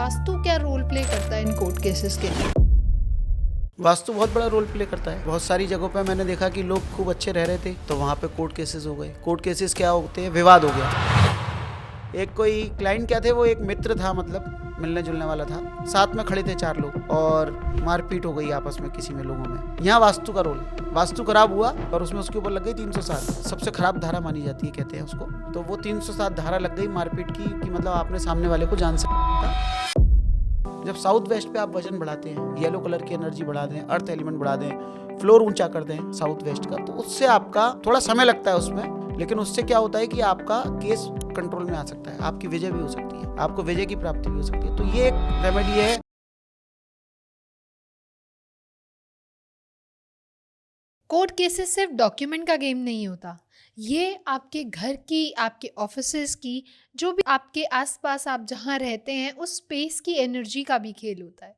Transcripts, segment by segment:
वास्तु क्या role play करता है इन कोर्ट केसेस के लिए? वास्तु बहुत बड़ा रोल प्ले करता है। बहुत सारी जगहों पे मैंने देखा कि लोग खूब अच्छे रह रहे थे तो वहाँ पे कोर्ट केसेस हो गए। कोर्ट केसेस क्या होते हैं? विवाद हो गया। एक कोई क्लाइंट क्या थे, वो एक मित्र था, मतलब मिलने जुलने वाला था। साथ में खड़े थे 4 लोग और मारपीट हो गई आपस में किसी में लोगों में। यहाँ वास्तु का रोल, वास्तु खराब हुआ और उसमें उसके ऊपर लग गई 307। सबसे खराब धारा मानी जाती है, कहते हैं उसको। तो वो 307 धारा लग गई मारपीट की कि मतलब आपने सामने वाले को जान सकता। जब साउथ वेस्ट पे आप वजन बढ़ाते हैं, येलो कलर की एनर्जी बढ़ा दें, अर्थ एलिमेंट बढ़ा दें, फ्लोर ऊंचा कर दें साउथ वेस्ट का, तो उससे आपका थोड़ा समय लगता है उसमें, लेकिन उससे क्या होता है कि आपका केस कंट्रोल में आ सकता है, आपकी विजय भी हो सकती है, आपको विजय की प्राप्ति भी हो सकती है। तो ये एक रेमेडी है। कोर्ट केसेस सिर्फ डॉक्यूमेंट का गेम नहीं होता, ये आपके घर की, आपके ऑफिसेज की, जो भी आपके आसपास आप जहाँ रहते हैं उस स्पेस की एनर्जी का भी खेल होता है।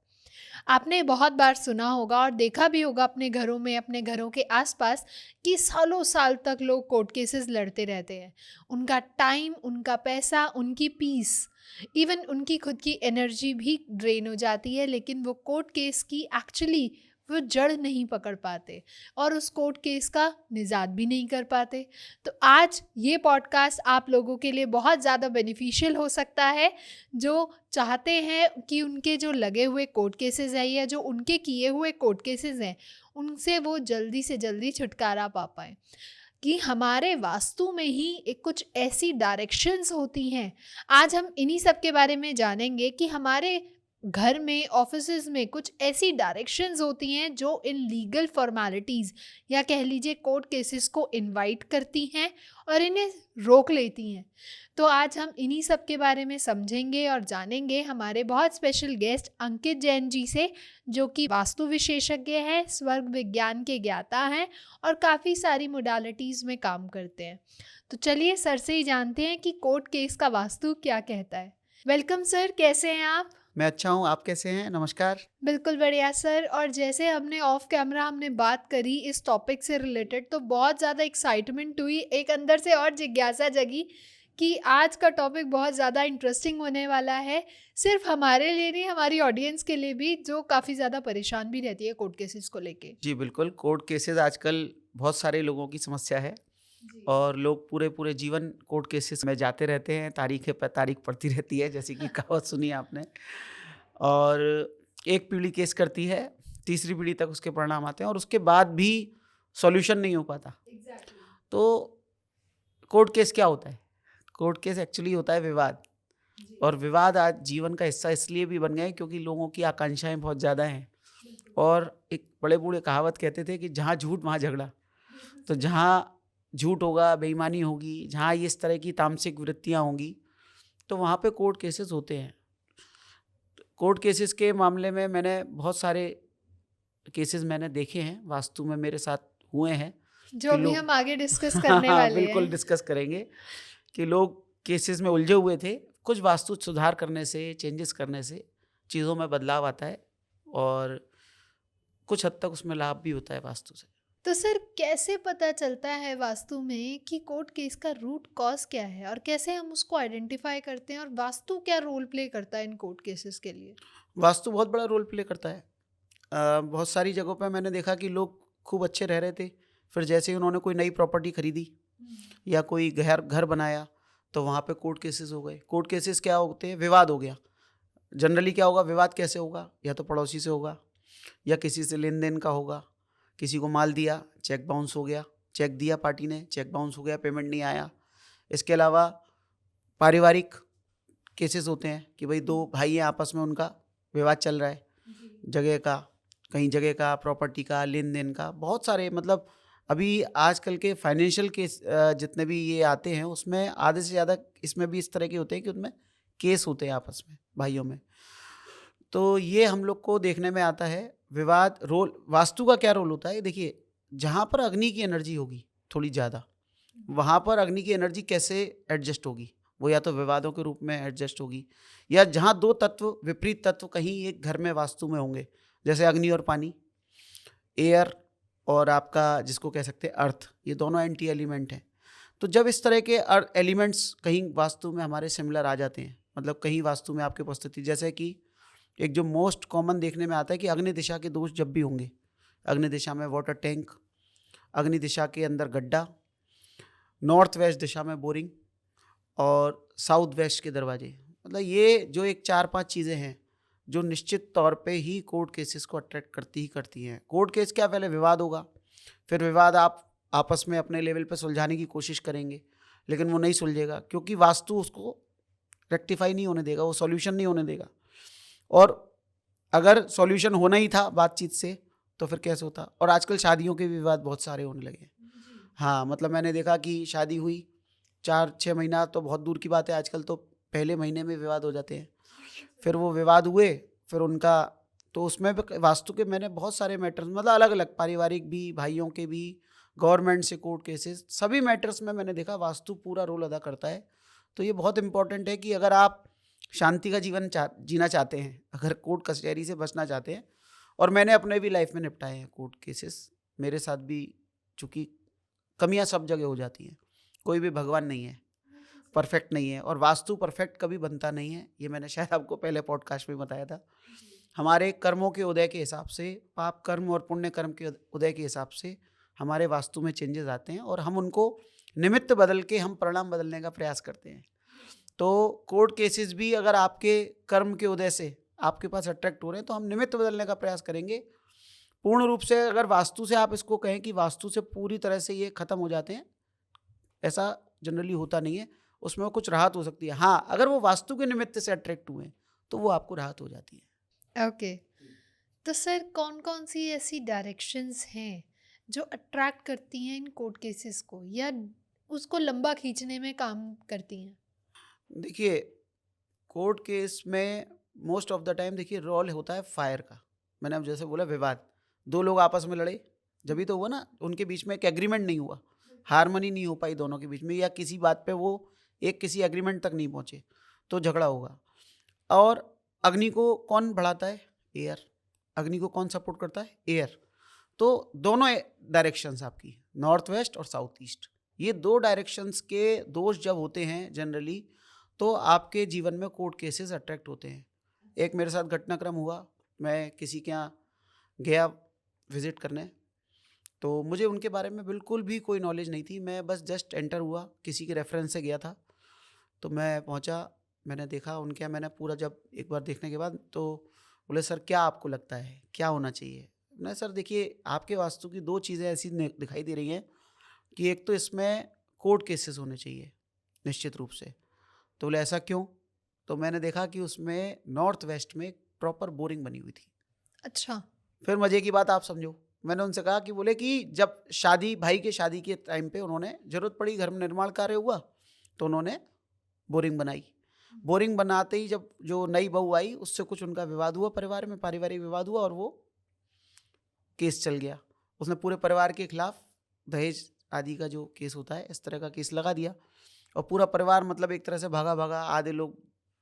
आपने बहुत बार सुना होगा और देखा भी होगा अपने घरों में, अपने घरों के आसपास, कि सालों साल तक लोग कोर्ट केसेस लड़ते रहते हैं। उनका टाइम, उनका पैसा, उनकी पीस, इवन उनकी खुद की एनर्जी भी ड्रेन हो जाती है, लेकिन वो कोर्ट केस की एक्चुअली वो जड़ नहीं पकड़ पाते और उस कोर्ट केस का निजात भी नहीं कर पाते। तो आज ये पॉडकास्ट आप लोगों के लिए बहुत ज़्यादा बेनिफिशियल हो सकता है, जो चाहते हैं कि उनके जो लगे हुए कोर्ट केसेस हैं या जो उनके किए हुए कोर्ट केसेस हैं उनसे वो जल्दी से जल्दी छुटकारा पा पाएँ। कि हमारे वास्तु में ही एक कुछ ऐसी डायरेक्शंस होती हैं। आज हम इन्हीं सब के बारे में जानेंगे कि हमारे घर में, ऑफिसेज में कुछ ऐसी डायरेक्शंस होती हैं जो इन लीगल फॉर्मेलिटीज़ या कह लीजिए कोर्ट केसेस को इनवाइट करती हैं और इन्हें रोक लेती हैं। तो आज हम इन्हीं सब के बारे में समझेंगे और जानेंगे हमारे बहुत स्पेशल गेस्ट अंकित जैन जी से, जो कि वास्तु विशेषज्ञ हैं, स्वर्ग विज्ञान के ज्ञाता हैं और काफ़ी सारी मोडालिटीज़ में काम करते हैं। तो चलिए सर से ही जानते हैं कि कोर्ट केस का वास्तु क्या कहता है। वेलकम सर, कैसे हैं आप? मैं अच्छा हूँ, आप कैसे हैं? नमस्कार। बिल्कुल बढ़िया सर। और जैसे हमने ऑफ कैमरा हमने बात करी इस टॉपिक से रिलेटेड, तो बहुत ज़्यादा एक्साइटमेंट हुई, एक अंदर से और जिज्ञासा जगी कि आज का टॉपिक बहुत ज़्यादा इंटरेस्टिंग होने वाला है, सिर्फ हमारे लिए नहीं, हमारी ऑडियंस के लिए भी, जो काफ़ी ज़्यादा परेशान भी रहती है कोर्ट केसेस को लेके। जी बिल्कुल, कोर्ट केसेस आजकल बहुत सारे लोगों की समस्या है और लोग पूरे पूरे जीवन कोर्ट केसेस में जाते रहते हैं। तारीख पे तारीख पड़ती रहती है, जैसे कि कहावत सुनी है आपने। और एक पीढ़ी केस करती है, तीसरी पीढ़ी तक उसके परिणाम आते हैं और उसके बाद भी सॉल्यूशन नहीं हो पाता। तो कोर्ट केस क्या होता है? कोर्ट केस एक्चुअली होता है विवाद। और विवाद आज जीवन का हिस्सा इसलिए भी बन गए क्योंकि लोगों की आकांक्षाएं बहुत ज़्यादा हैं। और एक बड़े बूढ़े कहावत कहते थे कि जहाँ झूठ वहाँ झगड़ा। तो जहाँ झूठ होगा, बेईमानी होगी, जहाँ इस तरह की तामसिक वृत्तियाँ होंगी, तो वहाँ पे कोर्ट केसेस होते हैं। कोर्ट केसेस के मामले में मैंने बहुत सारे केसेस मैंने देखे हैं, वास्तु में मेरे साथ हुए हैं। जो अभी हम आगे डिस्कस करने हाँ, वाले बिल्कुल हैं। डिस्कस करेंगे कि लोग केसेस में उलझे हुए थे। कुछ वास्तु सुधार करने से, चेंजेस करने से चीज़ों में बदलाव आता है और कुछ हद तक उसमें लाभ भी होता है वास्तु से। तो सर, कैसे पता चलता है वास्तु में कि कोर्ट केस का रूट कॉज क्या है और कैसे हम उसको आइडेंटिफाई करते हैं, और वास्तु क्या रोल प्ले करता है इन कोर्ट केसेस के लिए? वास्तु बहुत बड़ा रोल प्ले करता है। बहुत सारी जगहों पे मैंने देखा कि लोग खूब अच्छे रह रहे थे, फिर जैसे ही उन्होंने कोई नई प्रॉपर्टी खरीदी या कोई घर बनाया तो वहाँ पे कोर्ट केसेस हो गए। कोर्ट केसेस क्या होते हैं? विवाद हो गया। जनरली क्या होगा? विवाद कैसे होगा? या तो पड़ोसी से होगा या किसी से लेन देन का होगा। किसी को माल दिया, चेक बाउंस हो गया, चेक दिया पार्टी ने, चेक बाउंस हो गया, पेमेंट नहीं आया। इसके अलावा पारिवारिक केसेस होते हैं कि भाई 2 भाई हैं, आपस में उनका विवाद चल रहा है, जगह का, कहीं जगह का, प्रॉपर्टी का, लेन देन का, बहुत सारे, मतलब अभी आजकल के फाइनेंशियल केस जितने भी ये आते हैं उसमें आधे से ज़्यादा इसमें भी इस तरह के होते हैं कि उनमें केस होते हैं आपस में, भाइयों में। तो ये हम लोग को देखने में आता है। विवाद रोल, वास्तु का क्या रोल होता है? देखिए, जहाँ पर अग्नि की एनर्जी होगी थोड़ी ज़्यादा, वहाँ पर अग्नि की एनर्जी कैसे एडजस्ट होगी? वो या तो विवादों के रूप में एडजस्ट होगी, या जहाँ 2 तत्व, विपरीत तत्व कहीं एक घर में वास्तु में होंगे, जैसे अग्नि और पानी, एयर और आपका जिसको कह सकते हैं अर्थ, ये दोनों एंटी एलिमेंट हैं। तो जब इस तरह के एलिमेंट्स कहीं वास्तु में हमारे सिमिलर आ जाते हैं, मतलब कहीं वास्तु में आपकी उपस्थिति, जैसे कि एक जो मोस्ट कॉमन देखने में आता है कि अग्नि दिशा के दोष जब भी होंगे, अग्नि दिशा में वाटर टैंक, अग्नि दिशा के अंदर गड्ढा, नॉर्थ वेस्ट दिशा में बोरिंग और साउथ वेस्ट के दरवाजे, मतलब ये जो एक 4-5 चीज़ें हैं जो निश्चित तौर पे ही कोर्ट केसेस को अट्रैक्ट करती ही करती हैं। कोर्ट केस क्या, पहले विवाद होगा, फिर विवाद आप आपस में अपने लेवल पे सुलझाने की कोशिश करेंगे, लेकिन वो नहीं सुलझेगा क्योंकि वास्तु उसको रेक्टिफाई नहीं होने देगा, वो सॉल्यूशन नहीं होने देगा। और अगर सॉल्यूशन होना ही था बातचीत से तो फिर कैसे होता। और आजकल शादियों के भी विवाद बहुत सारे होने लगे हैं। हाँ, मतलब मैंने देखा कि शादी हुई 4-6 महीना तो बहुत दूर की बात है, आजकल तो पहले महीने में विवाद हो जाते हैं। फिर वो विवाद हुए, फिर उनका तो उसमें भी वास्तु के मैंने बहुत सारे मैटर्स, मतलब अलग अलग पारिवारिक भी, भाइयों के भी, गवर्नमेंट से कोर्ट केसेस, सभी मैटर्स में मैंने देखा वास्तु पूरा रोल अदा करता है। तो ये बहुत इंपॉर्टेंट है कि अगर आप शांति का जीवन जीना चाहते हैं, अगर कोर्ट कचहरी से बचना चाहते हैं, और मैंने अपने भी लाइफ में निपटाए हैं कोर्ट केसेस, मेरे साथ भी, चूँकि कमियां सब जगह हो जाती हैं, कोई भी भगवान नहीं है, परफेक्ट नहीं है, और वास्तु परफेक्ट कभी बनता नहीं है। ये मैंने शायद आपको पहले पॉडकास्ट में बताया था। हमारे कर्मों के उदय के हिसाब से, पाप कर्म और पुण्य कर्म के उदय के हिसाब से हमारे वास्तु में चेंजेस आते हैं, और हम उनको निमित्त बदल के हम परिणाम बदलने का प्रयास करते हैं। तो कोर्ट केसेस भी अगर आपके कर्म के उदय से आपके पास अट्रैक्ट हो रहे हैं तो हम निमित्त बदलने का प्रयास करेंगे। पूर्ण रूप से अगर वास्तु से आप इसको कहें कि वास्तु से पूरी तरह से ये खत्म हो जाते हैं, ऐसा जनरली होता नहीं है, उसमें कुछ राहत हो सकती है। हाँ, अगर वो वास्तु के निमित्त से अट्रैक्ट हुए तो वो आपको राहत हो जाती है। ओके, तो सर कौन कौन सी ऐसी डायरेक्शंस हैं जो अट्रैक्ट करती हैं इन कोर्ट केसेस को, या उसको लंबा खींचने में काम करती हैं? देखिए, कोर्ट केस में मोस्ट ऑफ द टाइम देखिए रोल होता है फायर का। मैंने अब जैसे बोला विवाद, दो लोग आपस में लड़े, जब भी तो हुआ ना, उनके बीच में एक एग्रीमेंट नहीं हुआ, हारमोनी नहीं हो पाई दोनों के बीच में, या किसी बात पे वो एक किसी एग्रीमेंट तक नहीं पहुंचे, तो झगड़ा होगा। और अग्नि को कौन बढ़ाता है? एयर। अग्नि को कौन सपोर्ट करता है? एयर। तो दोनों डायरेक्शंस आपकी, नॉर्थ वेस्ट और साउथ ईस्ट, ये दो डायरेक्शंस के दोष जब होते हैं जनरली, तो आपके जीवन में कोर्ट केसेस अट्रैक्ट होते हैं। एक मेरे साथ घटनाक्रम हुआ, मैं किसी के यहाँ गया विजिट करने, तो मुझे उनके बारे में बिल्कुल भी कोई नॉलेज नहीं थी, मैं बस जस्ट एंटर हुआ, किसी के रेफरेंस से गया था। तो मैं पहुंचा, मैंने देखा उनके यहाँ, मैंने पूरा जब एक बार देखने के बाद तो बोले सर क्या आपको लगता है क्या होना चाहिए? मैं सर देखिए, आपके वास्तु की दो चीज़ें ऐसी दिखाई दे रही हैं कि एक तो इसमें कोर्ट केसेस होने चाहिए निश्चित रूप से। तो बोले ऐसा क्यों? तो मैंने देखा कि उसमें नॉर्थ वेस्ट में प्रॉपर बोरिंग बनी हुई थी। अच्छा। फिर मजे की बात आप समझो, मैंने उनसे कहा कि बोले कि जब शादी, भाई के शादी के टाइम पे उन्होंने जरूरत पड़ी, घर में निर्माण कार्य हुआ तो उन्होंने बोरिंग बनाई। बोरिंग बनाते ही जब जो नई बहू आई उससे कुछ उनका विवाद हुआ, परिवार में पारिवारिक विवाद हुआ, और वो केस चल गया। उसने पूरे परिवार के खिलाफ दहेज आदि का जो केस होता है इस तरह का केस लगा दिया, और पूरा परिवार मतलब एक तरह से भागा भागा, आधे लोग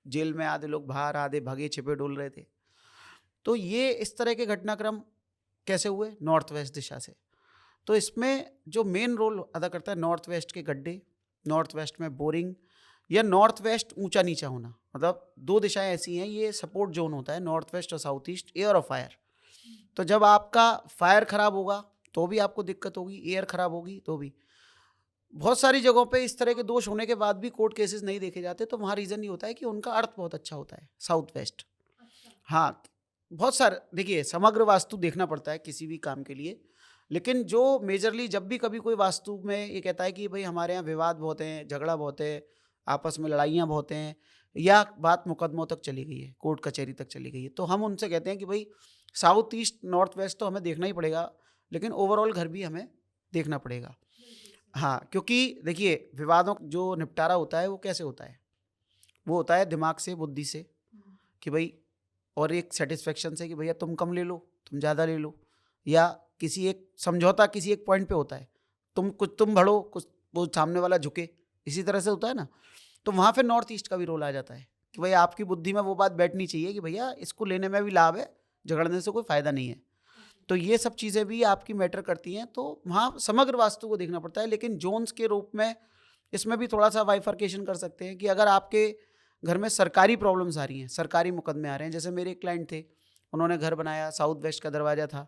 जेल में, आधे लोग बाहर, आधे भागे छिपे डोल रहे थे। तो ये इस तरह के घटनाक्रम कैसे हुए? नॉर्थ वेस्ट दिशा से। तो इसमें जो मेन रोल अदा करता है नॉर्थ वेस्ट के गड्ढे, नॉर्थ वेस्ट में बोरिंग, या नॉर्थ वेस्ट ऊंचा नीचा होना, मतलब दो दिशाएं ऐसी हैं, ये सपोर्ट जोन होता है नॉर्थ वेस्ट और साउथ ईस्ट, एयर और फायर। तो जब आपका फायर खराब होगा तो भी आपको दिक्कत होगी, एयर खराब होगी तो भी। बहुत सारी जगहों पे इस तरह के दोष होने के बाद भी कोर्ट केसेस नहीं देखे जाते, तो वहाँ रीज़न ये होता है कि उनका अर्थ बहुत अच्छा होता है, साउथ वेस्ट। हाँ, बहुत सारे, देखिए समग्र वास्तु देखना पड़ता है किसी भी काम के लिए, लेकिन जो मेजरली जब भी कभी कोई वास्तु में ये कहता है कि भाई हमारे यहाँ विवाद बहुत हैं, झगड़ा बहुत है, आपस में लड़ाइयाँ बहुत हैं, या बात मुकदमों तक चली गई है, कोर्ट कचहरी तक चली गई है, तो हम उनसे कहते हैं कि भाई साउथ ईस्ट नॉर्थ वेस्ट तो हमें देखना ही पड़ेगा, लेकिन ओवरऑल घर भी हमें देखना पड़ेगा। हाँ, क्योंकि देखिए विवादों जो निपटारा होता है वो कैसे होता है? वो होता है दिमाग से, बुद्धि से, कि भाई, और एक सेटिस्फेक्शन से कि भैया तुम कम ले लो, तुम ज़्यादा ले लो, या किसी एक समझौता किसी एक पॉइंट पे होता है, तुम बढ़ो, कुछ वो सामने वाला झुके, इसी तरह से होता है ना। तो वहाँ पे नॉर्थ ईस्ट का भी रोल आ जाता है कि भाई आपकी बुद्धि में वो बात बैठनी चाहिए कि भैया इसको लेने में भी लाभ है, झगड़ने से कोई फ़ायदा नहीं है। तो ये सब चीज़ें भी आपकी मैटर करती हैं, तो वहाँ समग्र वास्तु को देखना पड़ता है। लेकिन जोन्स के रूप में इसमें भी थोड़ा सा बाइफर्केशन कर सकते हैं कि अगर आपके घर में सरकारी प्रॉब्लम्स आ रही हैं, सरकारी मुकदमे आ रहे हैं। जैसे मेरे एक क्लाइंट थे, उन्होंने घर बनाया, साउथ वेस्ट का दरवाज़ा था।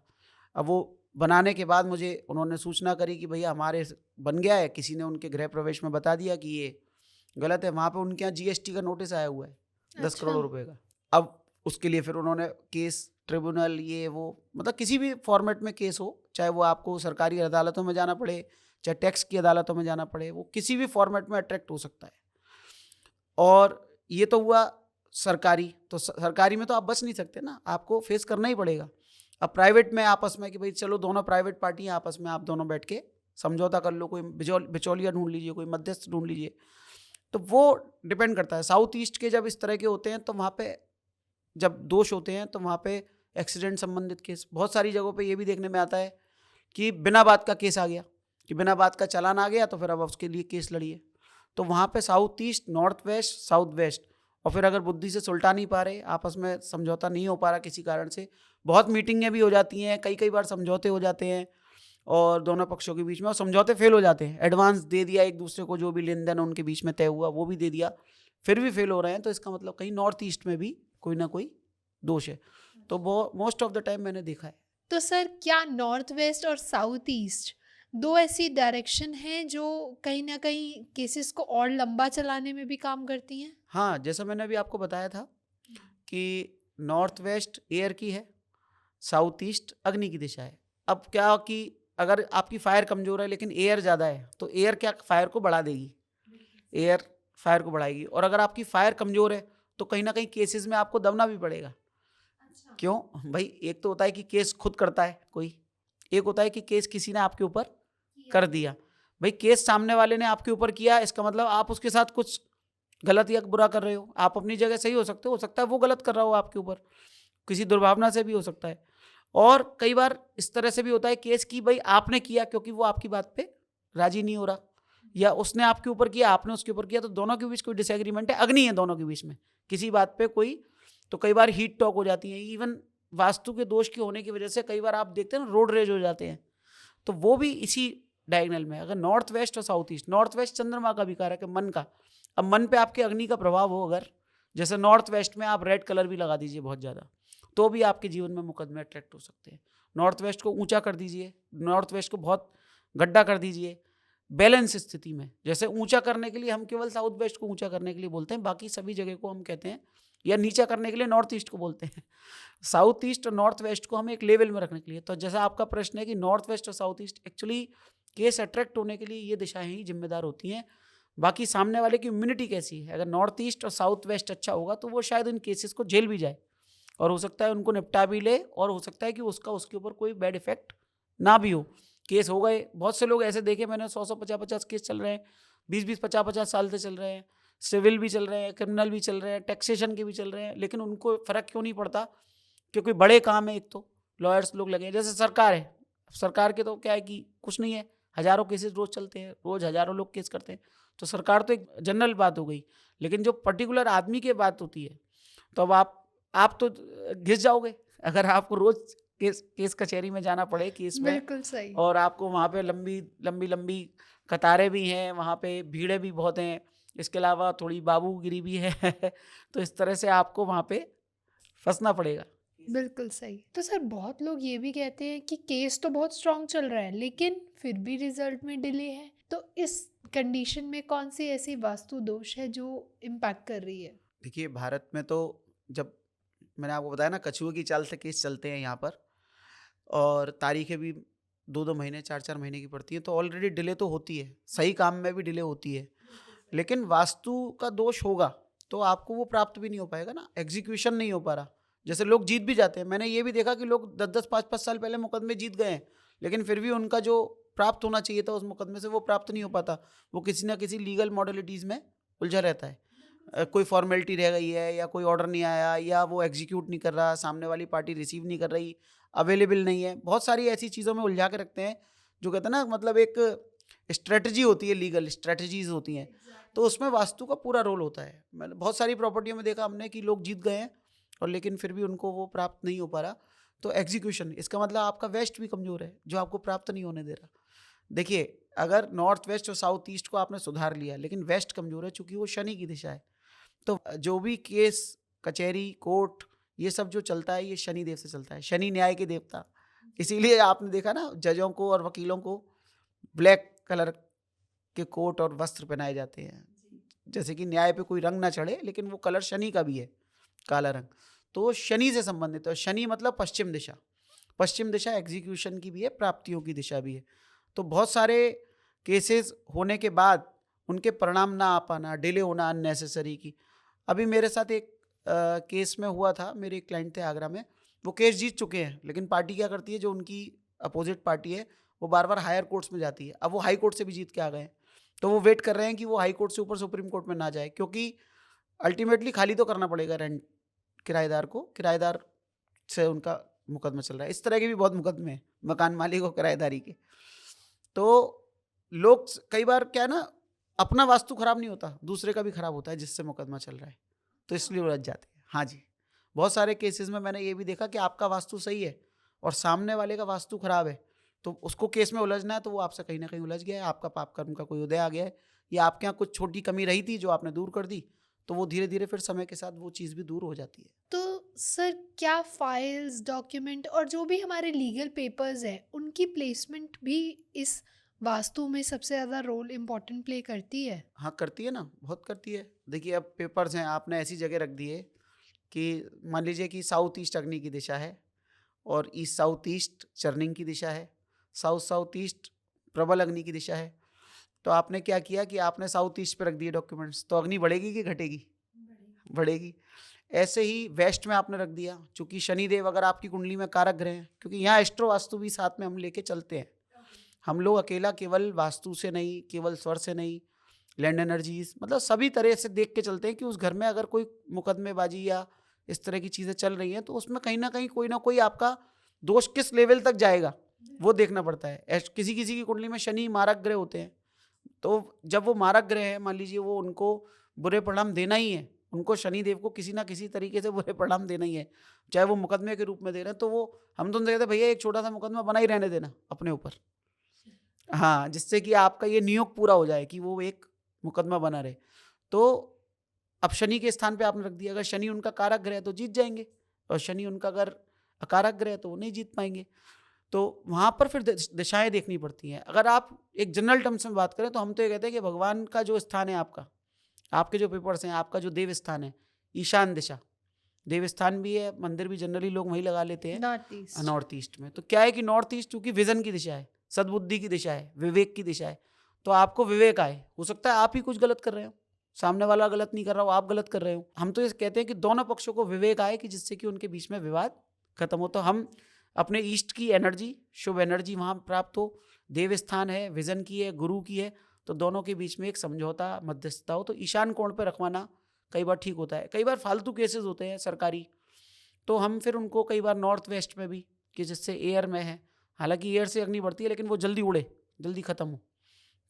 अब वो बनाने के बाद मुझे उन्होंने सूचना करी कि भैया हमारे बन गया है, किसी ने उनके गृह प्रवेश में बता दिया कि ये गलत है। वहाँ पे उनके यहाँ GST का नोटिस आया हुआ है 10 अच्छा। करोड़ रुपए का। अब उसके लिए फिर उन्होंने केस, ट्रिब्यूनल, ये वो, मतलब किसी भी फॉर्मेट में केस हो, चाहे वो आपको सरकारी अदालतों में जाना पड़े, चाहे टैक्स की अदालतों में जाना पड़े, वो किसी भी फॉर्मेट में अट्रैक्ट हो सकता है। और ये तो हुआ सरकारी, तो सरकारी में तो आप बच नहीं सकते ना, आपको फेस करना ही पड़ेगा। अब प्राइवेट में आपस में कि भाई चलो दोनों प्राइवेट पार्टी हैं, आपस में आप दोनों बैठ के समझौता कर लो, कोई बिचौलिया ढूंढ लीजिए, कोई मध्यस्थ ढूंढ लीजिए, तो वो डिपेंड करता है। साउथ ईस्ट के जब इस तरह के होते हैं तो वहाँ पे जब दोष होते हैं तो वहाँ पे एक्सीडेंट संबंधित केस, बहुत सारी जगहों पे ये भी देखने में आता है कि बिना बात का केस आ गया, कि बिना बात का चालान आ गया, तो फिर अब उसके लिए केस लड़िए। तो वहाँ पे south east, north west, south west, और फिर अगर बुद्धि से सुलटा नहीं पा रहे, आपस में समझौता नहीं हो पा रहा किसी कारण से, बहुत मीटिंगें भी हो जाती हैं, कई बार समझौते हो जाते हैं और दोनों पक्षों के बीच में, और समझौते फेल हो जाते हैं। एडवांस दे दिया एक दूसरे को, जो भी लेन देन उनके बीच में तय हुआ वो भी दे दिया, फिर भी फेल हो रहे हैं, तो इसका मतलब कहीं नॉर्थ ईस्ट में भी कोई ना कोई दोष है। तो वो मोस्ट ऑफ द टाइम मैंने देखा है। तो सर क्या नॉर्थ वेस्ट और साउथ ईस्ट दो ऐसी डायरेक्शन हैं जो कहीं ना कहीं केसेस को और लंबा चलाने में भी काम करती हैं? हाँ, जैसा मैंने अभी आपको बताया था कि नॉर्थ वेस्ट एयर की है, साउथ ईस्ट अग्नि की दिशा है। अब क्या कि अगर आपकी फायर कमजोर है लेकिन एयर ज़्यादा है, तो एयर क्या फायर को बढ़ा देगी, एयर फायर को बढ़ाएगी। और अगर आपकी फायर कमजोर है तो कहीं ना कहीं केसेस में आपको दबना भी पड़ेगा। क्यों भाई, एक तो होता है कि केस खुद करता है कोई, एक होता है कि केस किसी ने आपके ऊपर कर दिया। भाई केस सामने वाले ने आपके ऊपर किया, इसका मतलब आप उसके साथ कुछ गलत या बुरा कर रहे हो। आप अपनी जगह सही हो सकता है वो गलत कर रहा हो आपके ऊपर, किसी दुर्भावना से भी हो सकता है। और कई बार इस तरह से भी होता है केस की, भाई आपने किया क्योंकि वो आपकी बात पे राजी नहीं हो रहा, या उसने आपके ऊपर किया, आपने उसके ऊपर किया, तो दोनों के बीच कोई डिसएग्रीमेंट है, अग्नि है दोनों के बीच में किसी बात पे कोई, तो कई बार हीट टॉक हो जाती है। इवन वास्तु के दोष के होने की वजह से कई बार आप देखते हैं ना रोड रेज हो जाते हैं, तो वो भी इसी डायगोनल में। अगर नॉर्थ वेस्ट और साउथ ईस्ट, नॉर्थ वेस्ट चंद्रमा का भी कारक है, मन का। अब मन पे आपके अग्नि का प्रभाव हो, अगर जैसे नॉर्थ वेस्ट में आप रेड कलर भी लगा दीजिए बहुत ज़्यादा, तो भी आपके जीवन में मुकदमे अट्रैक्ट हो सकते हैं। नॉर्थ वेस्ट को ऊंचा कर दीजिए, नॉर्थ वेस्ट को बहुत गड्ढा कर दीजिए बैलेंस स्थिति में। जैसे ऊंचा करने के लिए हम केवल साउथ वेस्ट को ऊंचा करने के लिए बोलते हैं, बाकी सभी जगह को हम कहते हैं, या नीचा करने के लिए नॉर्थ ईस्ट को बोलते हैं। साउथ ईस्ट और नॉर्थ वेस्ट को हम एक लेवल में रखने के लिए। तो जैसा आपका प्रश्न है कि नॉर्थ वेस्ट और south east, actually case attract होने के लिए ये दिशाएं ही जिम्मेदार होती हैं। बाकी सामने वाले की इम्यूनिटी कैसी है, अगर नॉर्थ ईस्ट और साउथ वेस्ट अच्छा होगा तो वो शायद इन केसेस को झेल भी जाए, और हो सकता है उनको निपटा भी ले, और हो सकता है कि उसका उसके ऊपर कोई बैड इफेक्ट ना भी हो। केस हो गए, बहुत से लोग ऐसे देखे मैंने, 100 50 केस चल रहे हैं, 20 50 साल से चल रहे हैं, सिविल भी चल रहे हैं, क्रिमिनल भी चल रहे हैं, टैक्सेशन के भी चल रहे हैं, लेकिन उनको फ़र्क क्यों नहीं पड़ता? क्योंकि बड़े काम है, एक तो लॉयर्स लोग लगे हैं। जैसे सरकार है, सरकार के तो क्या है कि कुछ नहीं है, हज़ारों केसेस रोज़ चलते हैं, रोज़ हज़ारों लोग केस करते हैं, तो सरकार तो एक जनरल बात हो गई। लेकिन जो पर्टिकुलर आदमी की बात होती है, तो अब आप तो घिस जाओगे अगर आपको रोज़ केस कचहरी में जाना पड़े केस में, बिल्कुल सही। और आपको वहाँ पे लंबी लंबी लंबी कतारें भी हैं, वहाँ पे भीड़ें भी बहुत हैं, इसके अलावा थोड़ी बाबूगिरी भी है तो इस तरह से आपको वहाँ पे फंसना पड़ेगा। बिल्कुल सही। तो सर बहुत लोग ये भी कहते हैं कि केस तो बहुत स्ट्रांग चल रहा है लेकिन फिर भी रिजल्ट में डिले है, तो इस कंडीशन में कौन सी ऐसी वास्तु दोष है जो इम्पैक्ट कर रही है? देखिए भारत में तो, जब मैंने आपको बताया ना कछुए की चाल से केस चलते हैं यहाँ पर, और तारीखें भी 2-2 महीने 4-4 महीने की पड़ती हैं, तो ऑलरेडी डिले तो होती है, सही काम में भी डिले होती है। लेकिन वास्तु का दोष होगा तो आपको वो प्राप्त भी नहीं हो पाएगा ना, एग्जीक्यूशन नहीं हो पा रहा। जैसे लोग जीत भी जाते हैं, मैंने ये भी देखा कि लोग 10-10 5-5 साल पहले मुकदमे जीत गए हैं, लेकिन फिर भी उनका जो प्राप्त होना चाहिए था उस मुकदमे से वो प्राप्त नहीं हो पाता, वो किसी ना किसी लीगल मॉडलिटीज़ में उलझा रहता है। कोई फॉर्मेलिटी रह गई है, या कोई ऑर्डर नहीं आया, या वो एग्जीक्यूट नहीं कर रहा, सामने वाली पार्टी रिसीव नहीं कर रही, अवेलेबल नहीं है, बहुत सारी ऐसी चीज़ों में उलझा के रखते हैं, जो कहते हैं ना, मतलब एक स्ट्रेटजी होती है, लीगल स्ट्रेटजीज होती हैं, तो उसमें वास्तु का पूरा रोल होता है। मैंने बहुत सारी प्रॉपर्टियों में देखा हमने कि लोग जीत गए हैं और लेकिन फिर भी उनको वो प्राप्त नहीं हो पा रहा। तो एग्जीक्यूशन, इसका मतलब आपका वेस्ट भी कमज़ोर है जो आपको प्राप्त नहीं होने दे रहा। देखिए अगर नॉर्थ वेस्ट और साउथ ईस्ट को आपने सुधार लिया, लेकिन वेस्ट कमज़ोर है, चूंकि वो शनि की दिशा है, तो जो भी केस कचहरी कोर्ट ये सब जो चलता है ये शनि देव से चलता है, शनि न्याय के देवता। इसीलिए आपने देखा ना जजों को और वकीलों को ब्लैक कलर के कोट और वस्त्र पहनाए जाते हैं, जैसे कि न्याय पे कोई रंग ना चढ़े, लेकिन वो कलर शनि का भी है, काला रंग। तो शनि से संबंधित है। शनि मतलब पश्चिम दिशा, पश्चिम दिशा एग्जीक्यूशन की भी है, प्राप्तियों की दिशा भी है। तो बहुत सारे केसेस होने के बाद उनके परिणाम ना आ पाना, डिले होना अननेसेसरी की। अभी मेरे साथ एक केस में हुआ था, मेरे एक क्लाइंट थे आगरा में, वो केस जीत चुके हैं, लेकिन पार्टी क्या करती है, जो उनकी अपोजिट पार्टी है वो बार बार हायर कोर्ट्स में जाती है। अब वो हाई कोर्ट से भी जीत के आ गए हैं, तो वो वेट कर रहे हैं कि वो हाई कोर्ट से ऊपर सुप्रीम कोर्ट में ना जाए, क्योंकि अल्टीमेटली खाली तो करना पड़ेगा रेंट किराएदार को, किराएदार से उनका मुकदमा चल रहा है। इस तरह के भी बहुत मुकदमे हैं मकान मालिक और किराएदारी के। तो लोग कई बार क्या है ना, अपना वास्तु खराब नहीं होता, दूसरे का भी खराब होता है जिससे मुकदमा चल रहा है, तो इसलिए उलझ जाते हैं। हाँ जी, बहुत सारे केसेस में मैंने ये भी देखा कि आपका वास्तु सही है और सामने वाले का वास्तु खराब है, तो उसको केस में उलझना है तो वो आपसे कहीं ना कहीं उलझ गया है, आपका पाप कर्म का कोई उदय आ गया है, या आपके यहाँ कुछ छोटी कमी रही थी जो आपने दूर कर दी, तो वो धीरे धीरे फिर समय के साथ वो चीज़ भी दूर हो जाती है। तो सर क्या फाइल्स, डॉक्यूमेंट और जो भी हमारे लीगल पेपर्स हैं उनकी प्लेसमेंट भी इस वास्तु में सबसे ज़्यादा रोल इम्पोर्टेंट प्ले करती है? हाँ करती है ना, बहुत करती है। देखिए अब पेपर्स हैं, आपने ऐसी जगह रख दिए कि मान लीजिए कि साउथ ईस्ट अग्नि की दिशा है और ईस्ट साउथ ईस्ट चर्निंग की दिशा है, साउथ साउथ ईस्ट प्रबल अग्नि की दिशा है। तो आपने क्या किया कि आपने साउथ ईस्ट पे रख दिए डॉक्यूमेंट्स, तो अग्नि बढ़ेगी कि घटेगी? बढ़ेगी। ऐसे ही वेस्ट में आपने रख दिया, चूंकि शनिदेव अगर आपकी कुंडली में कारक ग्रह हैं, क्योंकि यहाँ एस्ट्रो वास्तु भी साथ में हम लेके चलते हैं। हम लोग अकेला केवल वास्तु से नहीं, केवल स्वर से नहीं, लैंड एनर्जीज मतलब सभी तरह से देख के चलते हैं कि उस घर में अगर कोई मुकदमेबाजी या इस तरह की चीज़ें चल रही हैं तो उसमें कहीं ना कहीं कोई ना कोई आपका दोष किस लेवल तक जाएगा वो देखना पड़ता है। किसी किसी की कुंडली में शनि मारक ग्रह होते हैं, तो जब वो मारक ग्रह है, मान लीजिए वो उनको बुरे परिणाम देना ही है, उनको शनिदेव को किसी ना किसी तरीके से बुरे परिणाम देना ही है, चाहे वो मुकदमे के रूप में दे रहे हैं, तो वो हम तो उनसे कहते हैं भैया एक छोटा सा मुकदमा बना ही रहने देना अपने ऊपर, हाँ, जिससे कि आपका ये नियोग पूरा हो जाए कि वो एक मुकदमा बना रहे। तो अब शनि के स्थान पे आपने रख दिया, अगर शनि उनका कारक ग्रह है तो जीत जाएंगे, और शनि उनका अगर अकारक ग्रह है तो वो नहीं जीत पाएंगे। तो वहाँ पर फिर दिशाएं देखनी पड़ती हैं। अगर आप एक जनरल टर्म्स में बात करें तो हम तो ये कहते हैं कि भगवान का जो स्थान है आपका, आपके जो पेपर्स हैं, आपका जो देव स्थान है ईशान दिशा, देव स्थान भी है, मंदिर भी जनरली लोग वहीं लगा लेते हैं नॉर्थ ईस्ट में। तो क्या है कि नॉर्थ ईस्ट क्योंकि विजन की दिशा है, सद्बुद्धि की दिशा है, विवेक की दिशा है, तो आपको विवेक आए। हो सकता है आप ही कुछ गलत कर रहे हो, सामने वाला गलत नहीं कर रहा हो, आप गलत कर रहे हो। हम तो ये कहते हैं कि दोनों पक्षों को विवेक आए कि जिससे कि उनके बीच में विवाद खत्म हो। तो हम अपने ईस्ट की एनर्जी, शुभ एनर्जी वहाँ प्राप्त हो, देव स्थान है, विजन की है, गुरु की है, तो दोनों के बीच में एक समझौता मध्यस्थता हो, तो ईशान कोण पर रखवाना कई बार ठीक होता है। कई बार फालतू केसेस होते हैं सरकारी, तो हम फिर उनको कई बार नॉर्थ वेस्ट में भी, कि जिससे एयर में है, हालांकि एयर से अग्नि बढ़ती है लेकिन वो जल्दी उड़े, जल्दी खत्म हो,